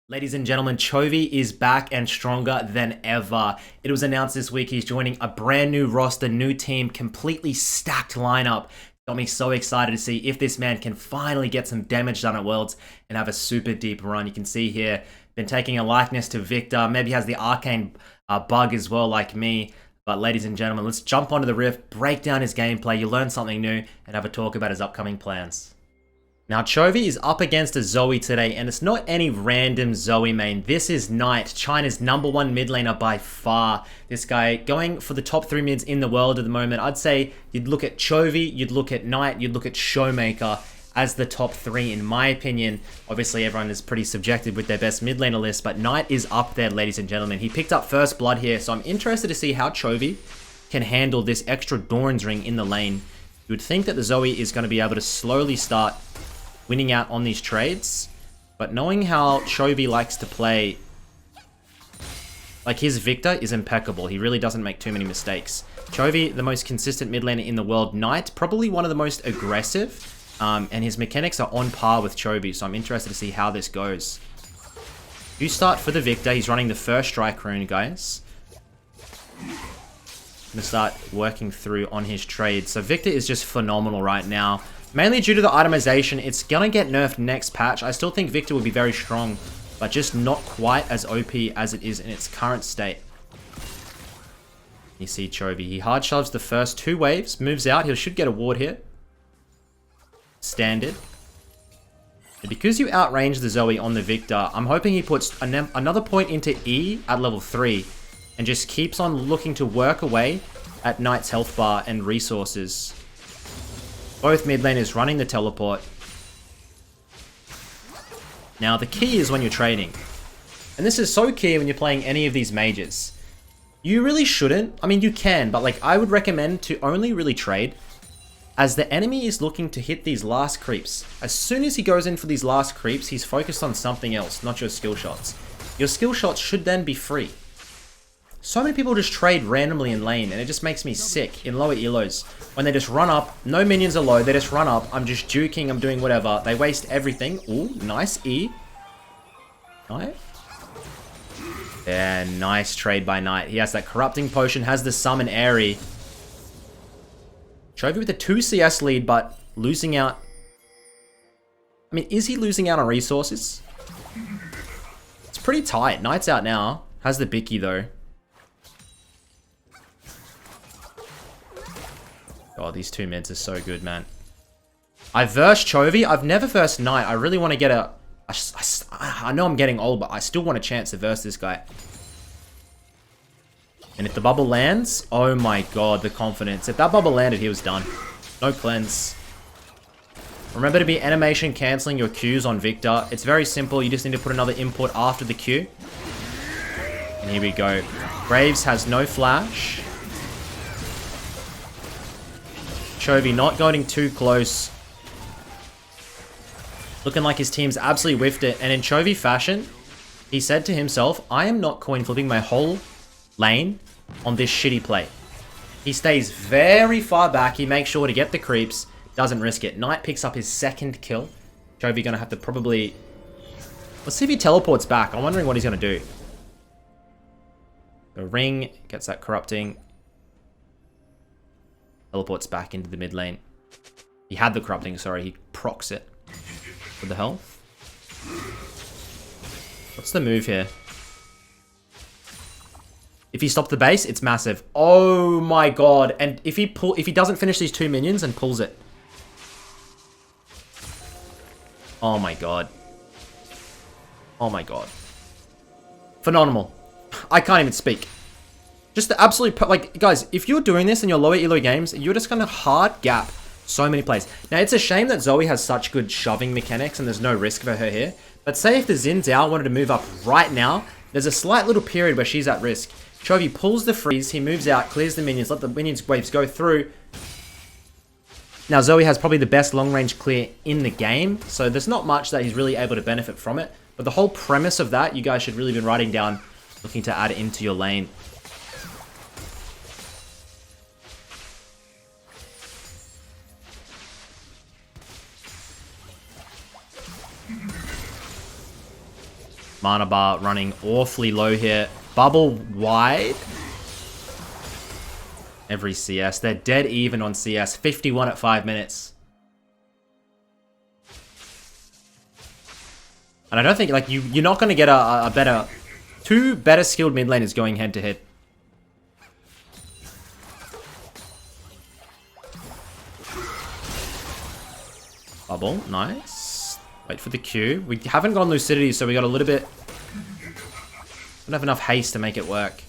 Ladies and gentlemen, Chovy is back and stronger than ever. It was announced this week he's joining a brand new roster, new team, completely stacked lineup. Got me so excited to see if this man can finally get some damage done at Worlds and have a super deep run. You can see here, been taking a likeness to Viktor, maybe has the arcane bug as well like me. But ladies and gentlemen, let's jump onto the rift, break down his gameplay, you learn something new, and have a talk about his upcoming plans. Now, Chovy is up against a Zoe today, and it's not any random Zoe main. This is Knight, China's #1 mid laner by far. This guy going for the top 3 mids in the world at the moment. I'd say you'd look at Chovy, you'd look at Knight, you'd look at Showmaker as the top 3 in my opinion. Obviously, everyone is pretty subjective with their best mid laner list, but Knight is up there, ladies and gentlemen. He picked up first blood here, so I'm interested to see how Chovy can handle this extra Doran's ring in the lane. You would think that the Zoe is going to be able to slowly start winning out on these trades, but knowing how Chovy likes to play, like his Viktor is impeccable. He really doesn't make too many mistakes. Chovy, the most consistent mid laner in the world. Knight, probably one of the most aggressive, and his mechanics are on par with Chovy, so I'm interested to see how this goes. You start for the Viktor. He's running the first strike rune, guys. I'm gonna start working through on his trade. So Viktor is just phenomenal right now. Mainly due to the itemization, it's gonna get nerfed next patch. I still think Viktor will be very strong, but just not quite as OP as it is in its current state. You see Chovy, he hard shoves the first 2 waves, moves out, he should get a ward here. Standard. And because you outrange the Zoe on the Viktor, I'm hoping he puts another point into E at level 3, and just keeps on looking to work away at Knight's health bar and resources. Both mid laners running the teleport. Now, the key is when you're trading. And this is so key when you're playing any of these mages. You really shouldn't. I mean, you can, but like I would recommend to only really trade as the enemy is looking to hit these last creeps. As soon as he goes in for these last creeps, he's focused on something else, not your skill shots. Your skill shots should then be free. So many people just trade randomly in lane, and it just makes me sick in lower elos. When they just run up, no minions are low, they just run up, I'm just juking, I'm doing whatever. They waste everything. Ooh, nice E. Knight. Yeah, nice trade by Knight. He has that corrupting potion, has the summon airy. Chovy with a 2 CS lead, but losing out. I mean, is he losing out on resources? It's pretty tight. Knight's out now. Has the Bicky though. Oh, these 2 mids are so good, man. I versed Chovy. I've never versed Knight. I really want to get a... I know I'm getting old, but I still want a chance to verse this guy. And if the bubble lands... Oh my god, the confidence. If that bubble landed, he was done. No cleanse. Remember to be animation cancelling your Qs on Viktor. It's very simple. You just need to put another input after the Q. And here we go. Graves has no flash. Chovy not going too close. Looking like his team's absolutely whiffed it. And in Chovy fashion, he said to himself, I am not coin flipping my whole lane on this shitty play. He stays very far back. He makes sure to get the creeps. Doesn't risk it. Knight picks up his 2nd kill. Chovy gonna have to probably... Let's see if he teleports back. I'm wondering what he's gonna do. The ring gets that corrupting. Teleports back into the mid lane. He had the corrupting, sorry. He procs it for the health. What's the move here? If he stopped the base, it's massive. Oh my god. And if he doesn't finish these 2 minions and pulls it. Oh my god. Oh my god. Phenomenal. I can't even speak. Just the absolute... Like, guys, if you're doing this in your lower elo games, you're just going to hard gap so many plays. Now, it's a shame that Zoe has such good shoving mechanics and there's no risk for her here. But say if the Xin Zhao wanted to move up right now, there's a slight little period where she's at risk. Chovy pulls the freeze, he moves out, clears the minions, let the minions waves go through. Now, Zoe has probably the best long-range clear in the game, so there's not much that he's really able to benefit from it. But the whole premise of that, you guys should really be writing down, looking to add it into your lane. Mana bar running awfully low here. Bubble wide. Every CS. They're dead even on CS. 51 at 5 minutes. And I don't think, like, you're not going to get a better... 2 better skilled mid laners going head to head. Bubble. Nice. Wait for the Q. We haven't gone Lucidity, so we got a little bit... Don't have enough haste to make it work.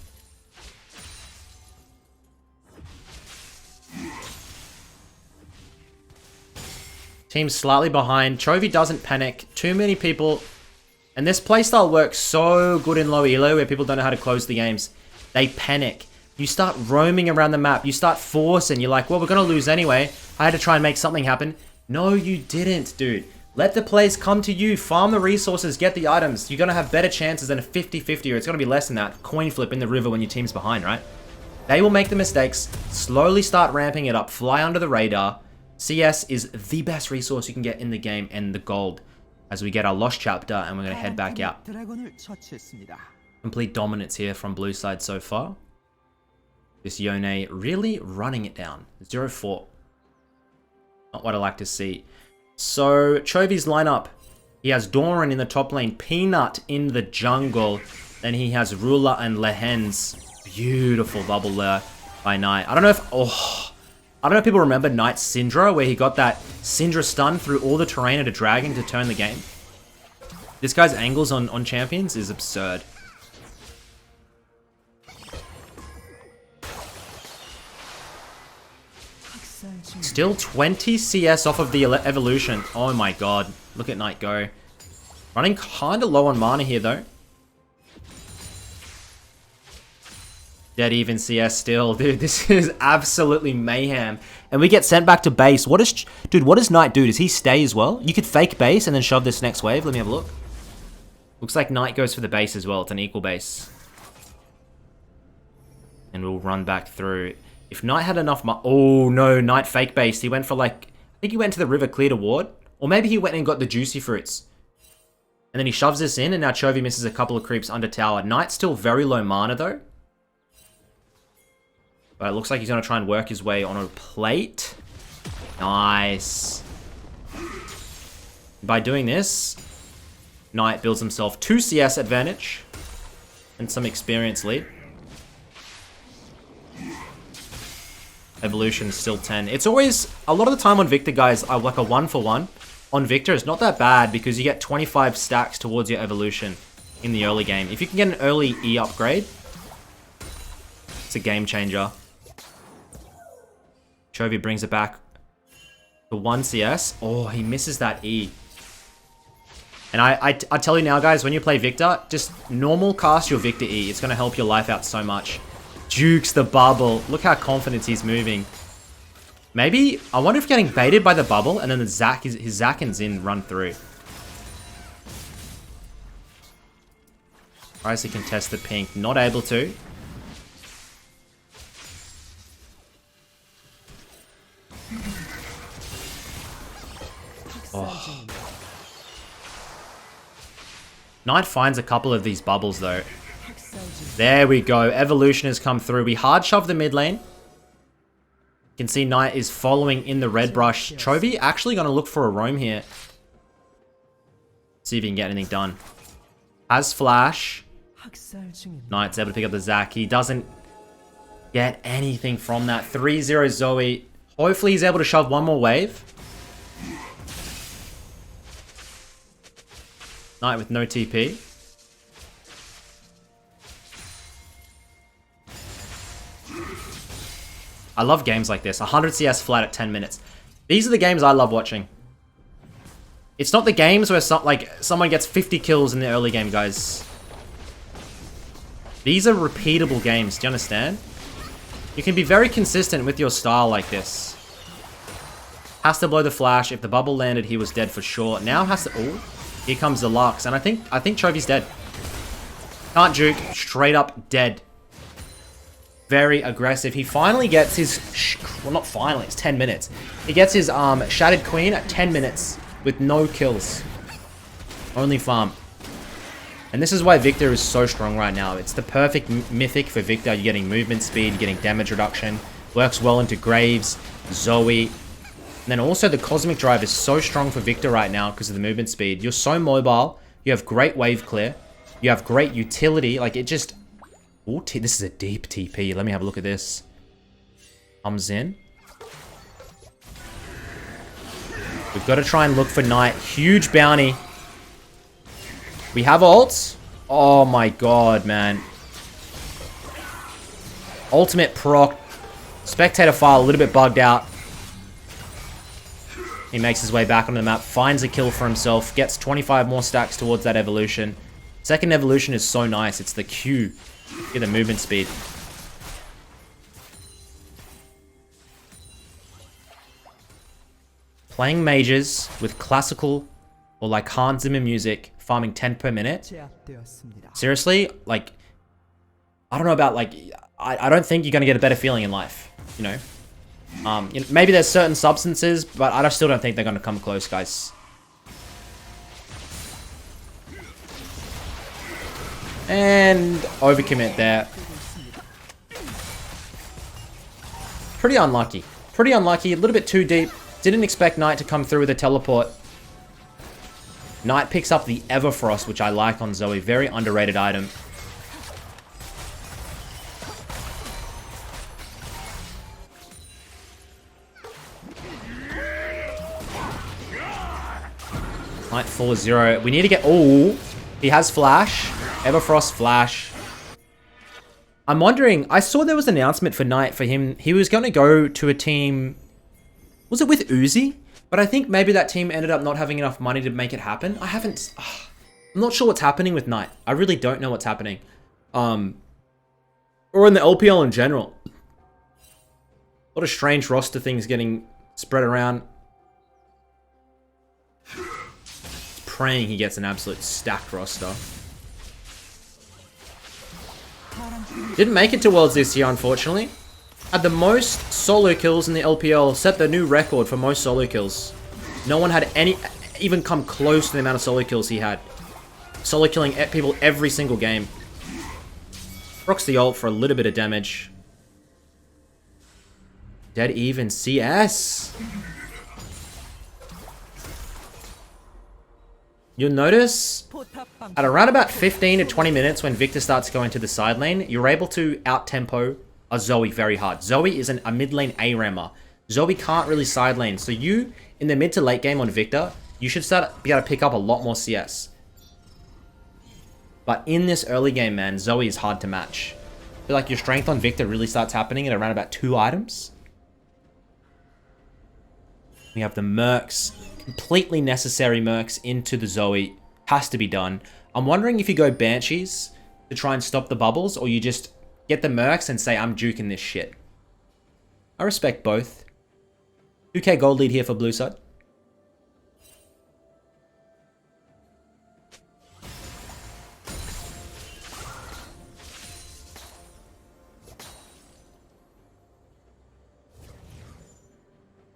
Team's slightly behind. Chovy doesn't panic. Too many people... And this playstyle works so good in low elo where people don't know how to close the games. They panic. You start roaming around the map. You start forcing. You're like, well, we're going to lose anyway. I had to try and make something happen. No, you didn't, dude. Let the plays come to you. Farm the resources. Get the items. You're going to have better chances than a 50-50, or it's going to be less than that. Coin flip in the river when your team's behind, right? They will make the mistakes. Slowly start ramping it up. Fly under the radar. CS is the best resource you can get in the game, and the gold. As we get our lost chapter, and we're going to head back out. Complete dominance here from blue side so far. This Yone really running it down. 0-4. Not what I like to see. So, Chovy's lineup. He has Doran in the top lane. Peanut in the jungle. Then he has Ruler and Lehens. Beautiful bubble there by Knight. I don't know if people remember Knight's Syndra, where he got that Syndra stun through all the terrain at a dragon to turn the game. This guy's angles on champions is absurd. Still 20 CS off of the evolution. Oh my god. Look at Knight go. Running kind of low on mana here, though. Dead even CS still. Dude, this is absolutely mayhem. And we get sent back to base. Dude, what does Knight do? Does he stay as well? You could fake base and then shove this next wave. Let me have a look. Looks like Knight goes for the base as well. It's an equal base. And we'll run back through. If Knight had enough... Oh, no. Knight fake base. He went for, like... I think he went to the river, cleared a ward. Or maybe he went and got the juicy fruits. And then he shoves this in, and now Chovy misses a couple of creeps under tower. Knight's still very low mana, though. But it looks like he's going to try and work his way on a plate. Nice. By doing this, Knight builds himself 2 CS advantage. And some experience lead. Evolution still 10. It's always, a lot of the time on Viktor, guys, I like a 1-for-1. On Viktor, it's not that bad because you get 25 stacks towards your evolution in the early game. If you can get an early E upgrade, it's a game changer. Chovy brings it back to 1 CS. Oh, he misses that E. And I tell you now, guys, when you play Viktor, just normal cast your Viktor E. It's going to help your life out so much. Jukes the bubble. Look how confident he's moving. Maybe, I wonder if getting baited by the bubble and then his Zakin's in run through. Tries to contest the pink. Not able to. Oh. Knight finds a couple of these bubbles though. There we go. Evolution has come through. We hard shove the mid lane. You can see Knight is following in the red brush. Chovy actually going to look for a roam here. See if he can get anything done. Has flash. Knight's able to pick up the Zac. He doesn't get anything from that. 3-0 Zoe. Hopefully he's able to shove one more wave. Knight with no TP. I love games like this. 100 CS flat at 10 minutes. These are the games I love watching. It's not the games where someone gets 50 kills in the early game, guys. These are repeatable games. Do you understand? You can be very consistent with your style like this. Has to blow the flash. If the bubble landed, he was dead for sure. Now has to... Oh, here comes the Lux. And I think Chovy's dead. Can't juke. Straight up dead. Very aggressive. He finally gets his... Well, not finally. It's 10 minutes. He gets his Shattered Queen at 10 minutes with no kills. Only farm. And this is why Viktor is so strong right now. It's the perfect mythic for Viktor. You're getting movement speed, you're getting damage reduction. Works well into Graves, Zoe. And then also the Cosmic Drive is so strong for Viktor right now because of the movement speed. You're so mobile. You have great wave clear. You have great utility. Like, it just... Ooh, this is a deep TP. Let me have a look at this. Comes in. We've got to try and look for Knight. Huge bounty. We have ults. Oh my god, man. Ultimate proc. Spectator file a little bit bugged out. He makes his way back onto the map. Finds a kill for himself. Gets 25 more stacks towards that evolution. Second evolution is so nice. It's the Q. Get the movement speed. Playing mages with classical or like Hans Zimmer music, farming 10 per minute. Seriously, like, I don't know about, like, I don't think you're going to get a better feeling in life, you know? Maybe there's certain substances, but I still don't think they're going to come close, guys. And overcommit there. Pretty unlucky. Pretty unlucky, a little bit too deep. Didn't expect Knight to come through with a teleport. Knight picks up the Everfrost, which I like on Zoe. Very underrated item. Knight 4-0. We need to get... Oh, he has Flash. Everfrost Flash. I'm wondering... I saw there was an announcement for Knight for him. He was going to go to a team... Was it with Uzi? But I think maybe that team ended up not having enough money to make it happen. I haven't... I'm not sure what's happening with Knight. I really don't know what's happening. Or in the LPL in general. A lot of strange roster things getting spread around. Praying he gets an absolute stacked roster. Didn't make it to Worlds this year, unfortunately. Had the most solo kills in the LPL, set the new record for most solo kills. No one had even come close to the amount of solo kills he had. Solo killing people every single game. Rocks the ult for a little bit of damage. Dead even CS. You'll notice at around about 15 to 20 minutes when Viktor starts going to the side lane, you're able to out-tempo a Zoe very hard. Zoe is a mid lane A-rammer. Zoe can't really side lane. So you, in the mid to late game on Viktor, you should be able to pick up a lot more CS. But in this early game, man, Zoe is hard to match. I feel like your strength on Viktor really starts happening at around about 2 items. We have the Mercs. Completely necessary Mercs into the Zoe. Has to be done. I'm wondering if you go Banshees to try and stop the bubbles, or you just get the Mercs and say, I'm juking this shit. I respect both. 2k gold lead here for blue side.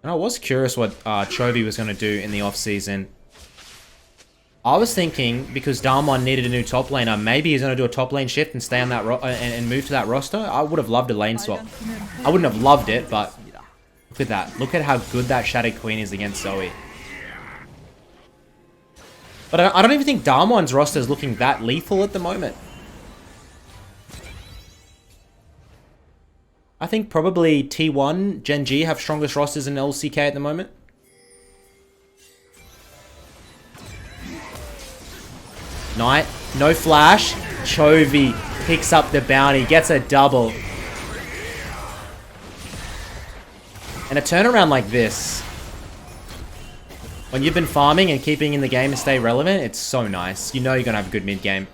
And I was curious what Chovy was going to do in the off-season. I was thinking, because Dalmon needed a new top laner, maybe he's going to do a top lane shift and stay on that and move to that roster. I would have loved a lane swap. I wouldn't have loved it, but look at that. Look at how good that Shadow Queen is against Zoe. But I don't even think Dalmon's roster is looking that lethal at the moment. I think probably T1, Gen G have strongest rosters in LCK at the moment. Knight, no flash. Chovy picks up the bounty, gets a double. And a turnaround like this, when you've been farming and keeping in the game to stay relevant, it's so nice. You know you're going to have a good mid game.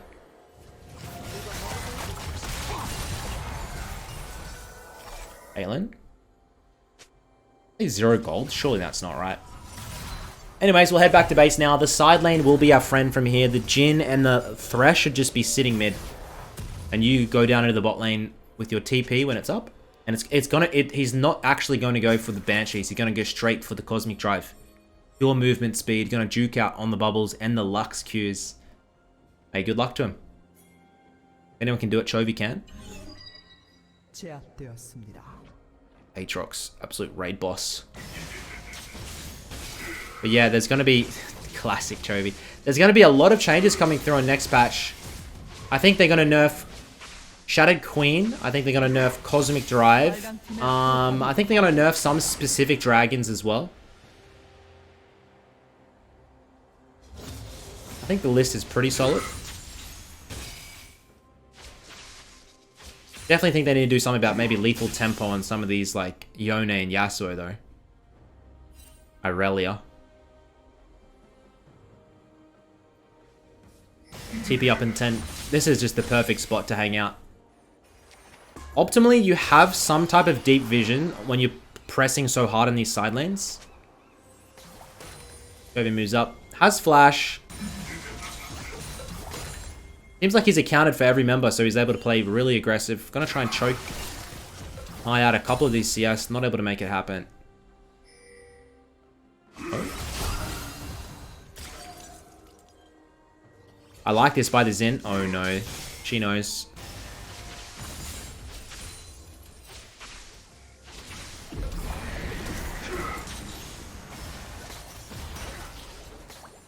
Aelin? He's 0 gold? Surely that's not right. Anyways, we'll head back to base now. The side lane will be our friend from here. The Jhin and the Thresh should just be sitting mid. And you go down into the bot lane with your TP when it's up. And he's not actually going to go for the Banshees. He's going to go straight for the Cosmic Drive. Pure movement speed. Going to juke out on the bubbles and the Lux Qs. Hey, good luck to him. If anyone can do it, Chovy can. Aatrox, absolute raid boss. But yeah, there's going to be... Classic Chovy. There's going to be a lot of changes coming through on next patch. I think they're going to nerf Shattered Queen. I think they're going to nerf Cosmic Drive. I think they're going to nerf some specific dragons as well. I think the list is pretty solid. Definitely think they need to do something about maybe lethal tempo on some of these, like Yone and Yasuo, though. Irelia. TP up in 10. This is just the perfect spot to hang out. Optimally, you have some type of deep vision when you're pressing so hard on these side lanes. Chovy moves up. Has flash. Seems like he's accounted for every member, so he's able to play really aggressive. Gonna try and choke high out a couple of these CS. Not able to make it happen. Oh. I like this by the Xin. Oh no. She knows.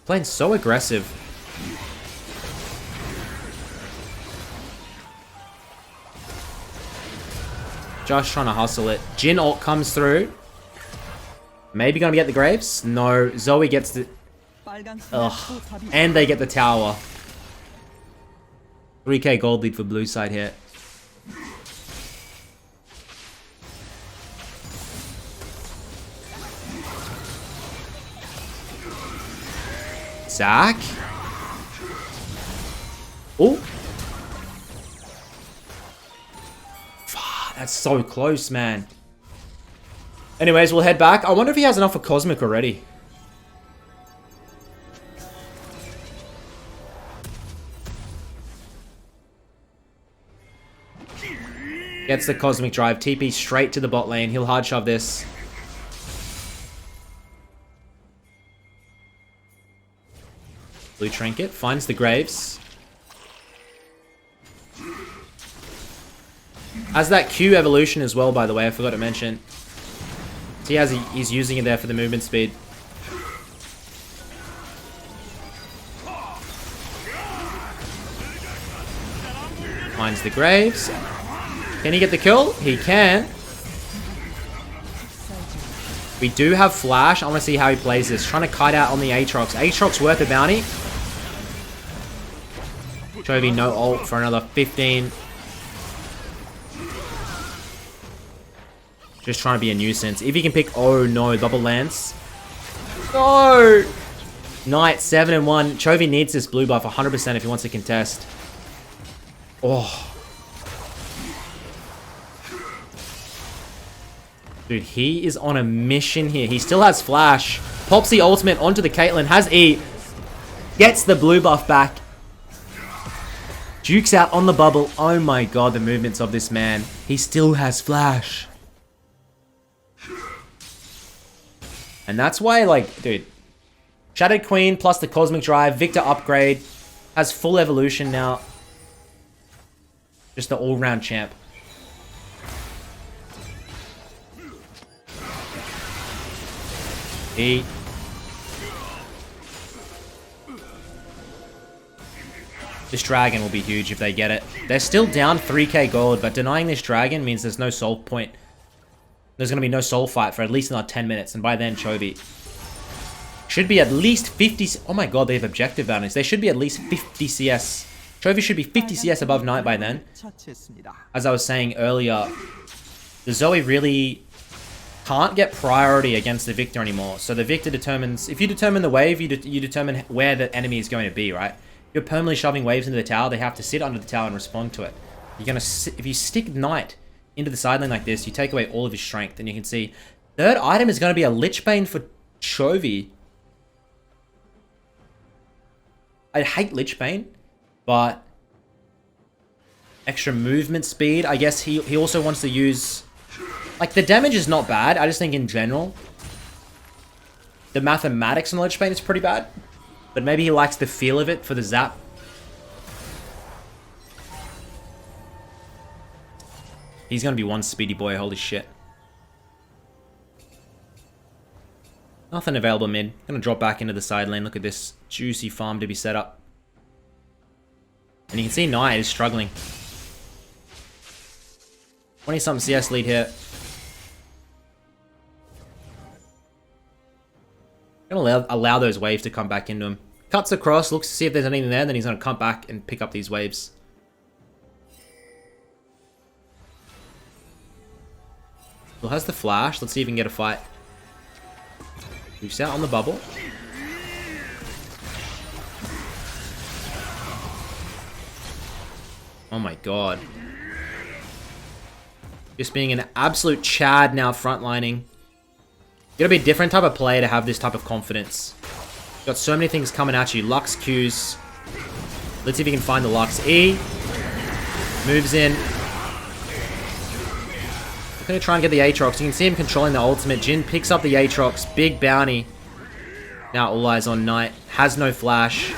Playing so aggressive. Just trying to hustle it. Jin ult comes through. Maybe gonna get the Graves? No. Zoe gets the... Ugh. And they get the tower. 3k gold lead for blue side here. Zach? Oh. That's so close, man. Anyways, we'll head back. I wonder if he has enough for Cosmic already. Gets the Cosmic Drive. TP straight to the bot lane. He'll hard shove this. Blue Trinket. Finds the Graves. Has that Q evolution as well, by the way. I forgot to mention. So he's using it there for the movement speed. Finds the Graves. Can he get the kill? He can. We do have flash. I want to see how he plays this. Trying to kite out on the Aatrox. Aatrox worth a bounty. Chovy no ult for another 15. Just trying to be a nuisance. If he can pick... Oh no, double lance. No! Knight, 7-1. Chovy needs this blue buff 100% if he wants to contest. Oh. Dude, he is on a mission here. He still has flash. Pops the ultimate onto the Caitlyn. Has E. Gets the blue buff back. Duke's out on the bubble. Oh my god, the movements of this man. He still has flash. And that's why, like, dude. Shattered Queen plus the Cosmic Drive. Viktor upgrade. Has full evolution now. Just the all-round champ. E. This dragon will be huge if they get it. They're still down 3k gold, but denying this dragon means there's no soul point. There's going to be no soul fight for at least another 10 minutes, and by then, Chovy should be at least 50... Oh my god, they have objective bounties. They should be at least 50 CS. Chovy should be 50 CS above Knight by then. As I was saying earlier, the Zoe really can't get priority against the Viktor anymore. So the Viktor determines... If you determine the wave, you determine where the enemy is going to be, right? You're permanently shoving waves into the tower. They have to sit under the tower and respond to it. You're gonna if you stick Knight into the side lane like this, you take away all of his strength. And you can see, third item is going to be a Lich Bane for Chovy. I hate Lich Bane, but extra movement speed. I guess he also wants to use... Like, the damage is not bad. I just think in general, the mathematics on Lich Bane is pretty bad. But maybe he likes the feel of it for the zap. He's gonna be one speedy boy, holy shit. Nothing available mid. Gonna drop back into the side lane. Look at this juicy farm to be set up. And you can see Knight is struggling. 20-something CS lead here. Gonna allow those waves to come back into him. Cuts across, looks to see if there's anything there, then he's gonna come back and pick up these waves. Still has the flash. Let's see if we can get a fight. Moves out on the bubble. Oh my god. Just being an absolute Chad now frontlining. You gotta be a different type of player to have this type of confidence. Got so many things coming at you. Lux Qs. Let's see if he can find the Lux. E. Moves in. Gonna try and get the Aatrox. You can see him controlling the ultimate. Jhin picks up the Aatrox. Big bounty. Now all eyes on Knight. Has no flash.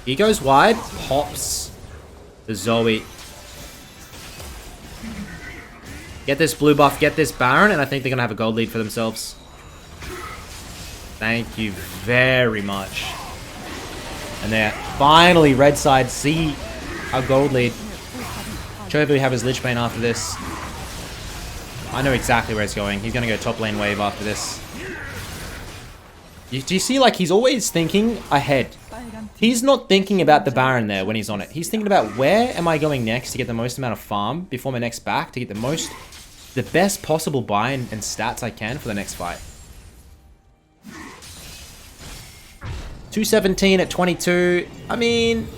He goes wide. Pops the Zoe. Get this blue buff. Get this Baron. And I think they're gonna have a gold lead for themselves. Thank you very much. And they're finally red side see a gold lead. Chovy have his Lich Bane after this. I know exactly where he's going. He's going to go top lane wave after this. Do you see, like, he's always thinking ahead. He's not thinking about the Baron there when he's on it. He's thinking about where am I going next to get the most amount of farm before my next back to get the best possible buy and stats I can for the next fight. 217 at 22. I mean,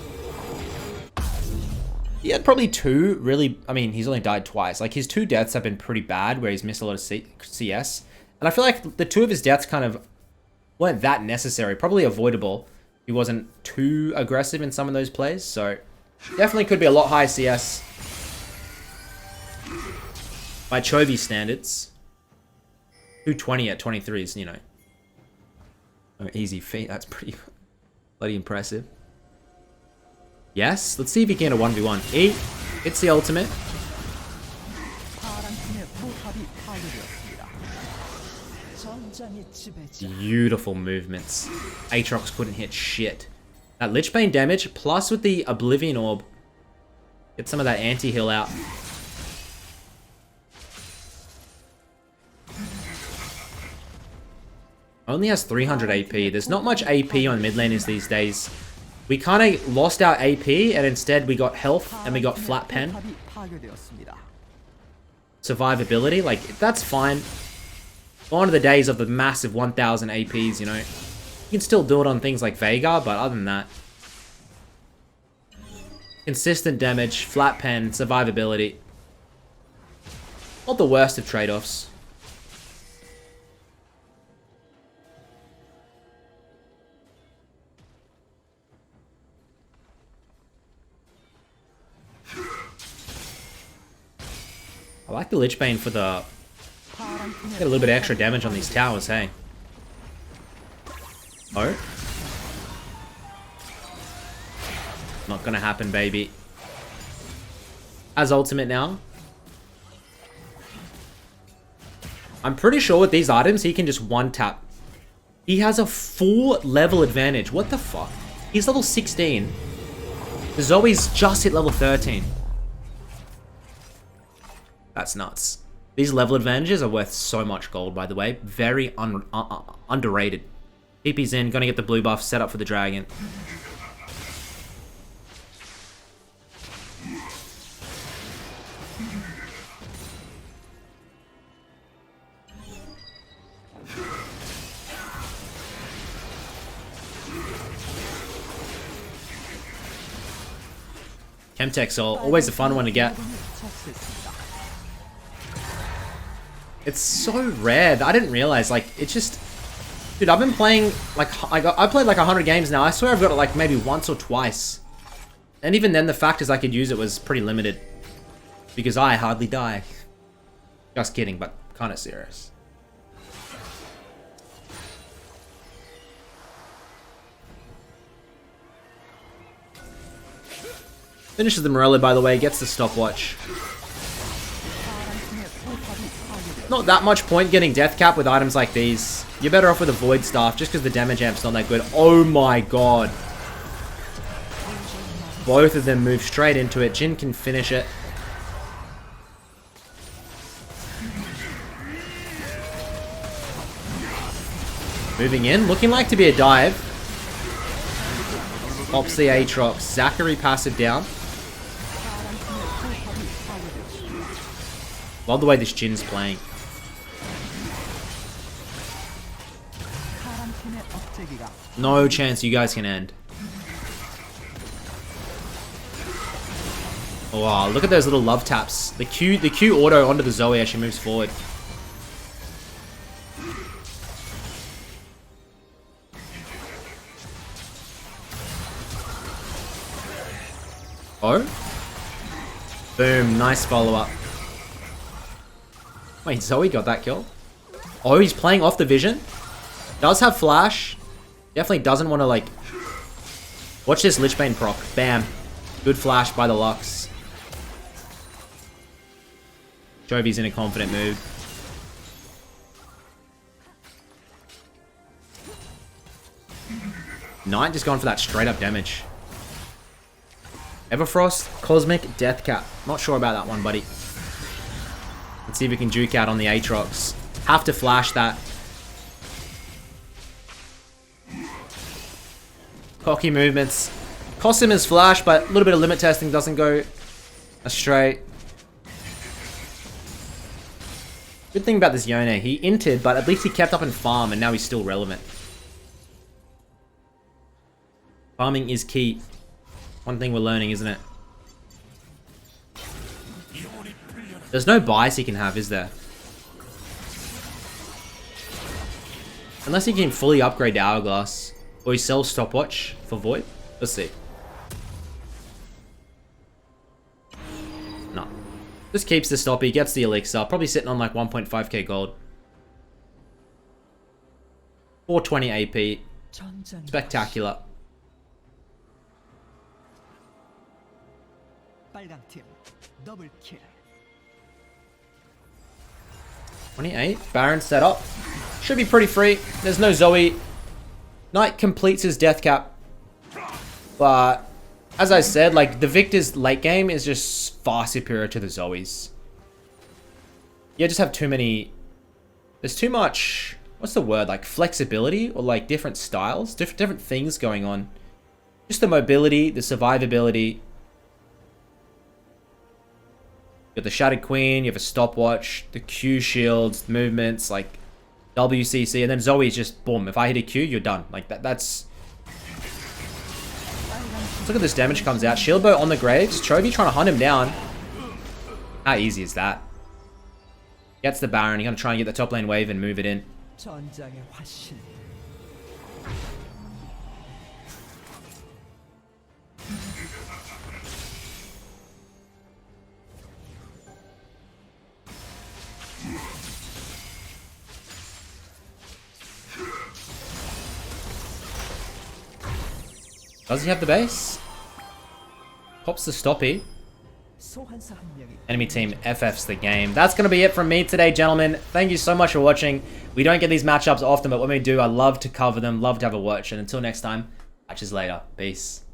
he had probably two really... I mean, he's only died twice. Like, his 2 deaths have been pretty bad, where he's missed a lot of CS. And I feel like the 2 of his deaths kind of weren't that necessary. Probably avoidable. He wasn't too aggressive in some of those plays. So, definitely could be a lot higher CS. By Chovy standards. 220 at 23 is, you know... Oh, easy feat. That's pretty bloody impressive. Yes, let's see if he can get a 1v1. E, it's the ultimate. Beautiful movements. Aatrox couldn't hit shit. That Lich Bane damage, plus with the Oblivion Orb. Get some of that anti-heal out. Only has 300 AP. There's not much AP on mid laners these days. We kind of lost our AP, and instead we got health, and we got flat pen. Survivability, like, that's fine. Gone are the days of the massive 1000 APs, you know. You can still do it on things like Veigar, but other than that. Consistent damage, flat pen, survivability. Not the worst of trade-offs. I like the Lich Bane for the... Get a little bit of extra damage on these towers, hey. Oh. Not gonna happen, baby. As ultimate now. I'm pretty sure with these items, he can just one-tap. He has a full level advantage. What the fuck? He's level 16. The Zoe's just hit level 13. That's nuts. These level advantages are worth so much gold, by the way. Very underrated. TP's in, gonna get the blue buff, set up for the dragon. Chemtexol, always a fun one to get. It's so rare. I didn't realize, like, it's just... Dude, I've been playing, like, I played like 100 games now. I swear I've got it like maybe once or twice. And even then, the factors I could use it was pretty limited. Because I hardly die. Just kidding, but kind of serious. Finishes the Morello, by the way, gets the stopwatch. not that much point getting death cap with items like these. You're better off with a void staff just because the damage amp's not that good. Oh my god. Both of them move straight into it. Jhin can finish it. Moving in, looking like to be a dive. Pops the Aatrox. Zachary passive down. Love the way this Jin's playing. No chance you guys can end. Wow, look at those little love taps. The Q auto onto the Zoe as she moves forward. Oh. Boom, nice follow-up. Wait, Zoe got that kill? Oh, he's playing off the vision. Does have flash. Definitely doesn't want to, like... Watch this Lich Bane proc. Bam. Good flash by the Lux. Chovy's in a confident mood. Knight just going for that straight up damage. Everfrost, Cosmic, Death Cap. Not sure about that one, buddy. Let's see if we can juke out on the Aatrox. Have to flash that. Cocky movements. Cost him his flash, but a little bit of limit testing doesn't go astray. Good thing about this Yone, he inted, but at least he kept up in farm, and now he's still relevant. Farming is key. One thing we're learning, isn't it? There's no buys he can have, is there? Unless he can fully upgrade to Hourglass. Or he sells Stopwatch for Void. Let's see. No. Just keeps the Stoppy, gets the Elixir. Probably sitting on like 1.5k gold. 420 AP. Spectacular. 28. Baron set up. Should be pretty free. There's no Zoe. Knight completes his death cap. But, as I said, like, the Viktor's late game is just far superior to the Zoe's. You just have too many... There's too much... What's the word? Like, flexibility? Or, like, different styles? Different things going on. Just the mobility, the survivability. You have the Shattered Queen, you have a Stopwatch, the Q shields, movements, like WCC, and then Zoe's just, boom, if I hit a Q, you're done. Like, that's... Let's look at this damage comes out. Shieldbow on the Graves, Chovy trying to hunt him down. How easy is that? Gets the Baron, you're going to try and get the top lane wave and move it in. Does he have the base? Pops the Stoppy. Enemy team FFs the game. That's going to be it from me today, gentlemen. Thank you so much for watching. We don't get these matchups often, but when we do, I love to cover them. Love to have a watch. And until next time, catch you later. Peace.